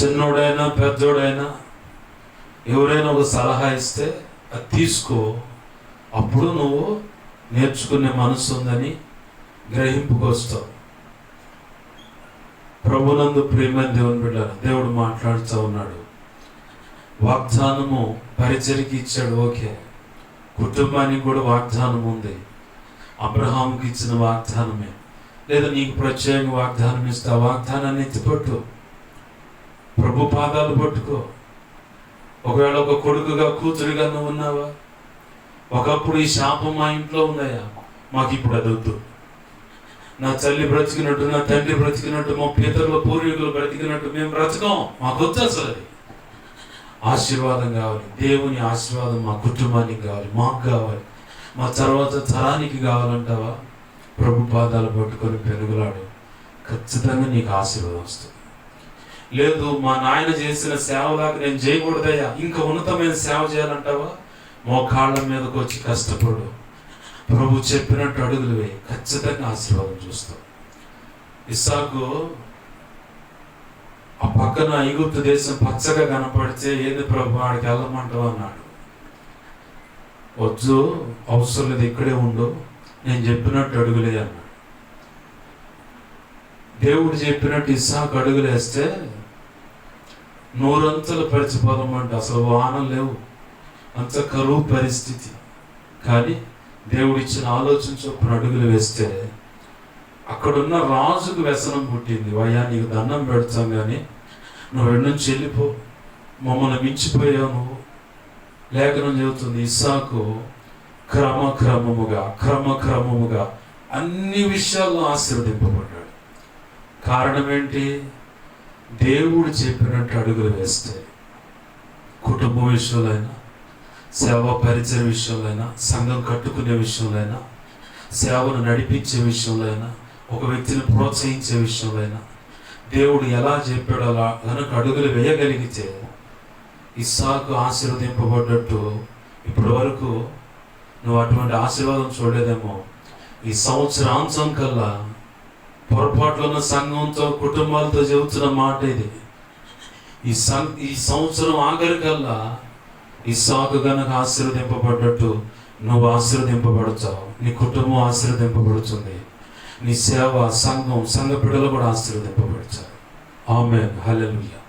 చిన్నోడైనా పెద్దోడైనా ఎవరైనా ఒక సలహా ఇస్తే అది తీసుకో, అప్పుడు నువ్వు నేర్చుకునే మనసు ఉందని గ్రహింపుకు వస్తావు. ప్రభునందు ప్రియమైన దేవుని బిడ్డలారా, దేవుడు మాట్లాడుతూ ఉన్నాడు. వాగ్దానము పరిచర్కి ఇచ్చాడు, ఓకే. కుటుంబానికి కూడా వాగ్దానం ఉంది. అబ్రహాంకి ఇచ్చిన వాగ్దానమే, లేదా నీకు ప్రత్యేక వాగ్దానం ఇస్తే ఆ వాగ్దానాన్ని ఎత్తిపట్టు, ప్రభు పాదాలు పట్టుకో. ఒకవేళ ఒక కొడుకుగా కూతురుగా నువ్వు ఉన్నావా? ఒకప్పుడు ఈ శాపం మా ఇంట్లో ఉందయ్యా, మాకు ఇప్పుడు అది వద్దు. నా తల్లి బ్రతికినట్టు, నా తండ్రి బ్రతికినట్టు, మా పితరుల పూర్వీకులు బ్రతికినట్టు మేము బ్రతకం, మాకు వద్దు. అసలు అది ఆశీర్వాదం కావాలి. దేవుని ఆశీర్వాదం మా కుటుంబానికి కావాలి, మాకు కావాలి, మా తర్వాత తరానికి కావాలంటావా? ప్రభు పాదాలు పట్టుకొని పెరుగులాడు, ఖచ్చితంగా నీకు ఆశీర్వాదం వస్తుంది. లేదు, మా నాయన చేసిన సేవలాగా నేను చేయకూడదయ్యా, ఇంకా ఉన్నతమైన సేవ చేయాలంటావా? మోకాళ్ళ మీదకి వచ్చి కష్టపడు, ప్రభు చెప్పినట్టు అడుగులు వేయి, ఖచ్చితంగా ఆశీర్వాదం చూస్తావు. ఇస్సాకు ఆ పక్కన ఐగుప్తు దేశం పచ్చగా కనపడితే, ఏది ప్రభు ఆడికి వెళ్ళమంటావు అన్నాడు. వద్దు, అవసరం లేదు, ఇక్కడే ఉండు, నేను చెప్పినట్టు అడుగులే అన్నాడు. దేవుడు చెప్పినట్టు ఇస్సాకు అడుగులేస్తే నూరంతలు పరిచిపోదామంటే అసలు వానలు లేవు, అంత కరువు పరిస్థితి. కానీ దేవుడు ఇచ్చిన ఆలోచన చొప్పున అడుగులు వేస్తే అక్కడున్న రాజుకు వ్యసనం పుట్టింది. వయ్యా, నీకు దండం పెడతాం కానీ నువ్వు ఎక్కడి నుంచి వెళ్ళిపో, మమ్మల్ని మించిపోయావు నువ్వు. లేఖనం చెబుతుంది, ఇస్సాకు క్రమక్రమముగా అన్ని విషయాల్లో ఆశీర్వదింపబడ్డాడు. కారణం ఏంటి? దేవుడు చెప్పినట్టు అడుగులు వేస్తే, కుటుంబ విషయంలో, సేవా పరిచయ విషయంలో, సంఘం కట్టుకునే విషయంలో, సేవను నడిపించే విషయంలో, ఒక వ్యక్తిని ప్రోత్సహించే విషయంలో దేవుడు ఎలా చెప్పాడో అలా కనుక అడుగులు వేయగలిగితే ఇస్సాకు ఆశీర్వదింపబడ్డట్టు ఇప్పటి వరకు నువ్వు అటువంటి ఆశీర్వాదం చూడలేదేమో. ఈ సంవత్సరాంతం కల్లా పొరపాట్లు ఉన్న సంఘంతో, కుటుంబాలతో చెబుతున్న మాట ఇది. ఈ సంవత్సరం ఆఖరికల్లా ఇస్సాకు గనక ఆశీర్వదింపబడ్డట్టు నువ్వు ఆశీర్వదింపబడతావు, నీ కుటుంబం ఆశీర్వదింపబడుతుంది, నీ సేవ, సంఘ బిడ్డలు కూడా ఆశీర్వదింపబడతారు. ఆమేన్, హల్లెలూయా.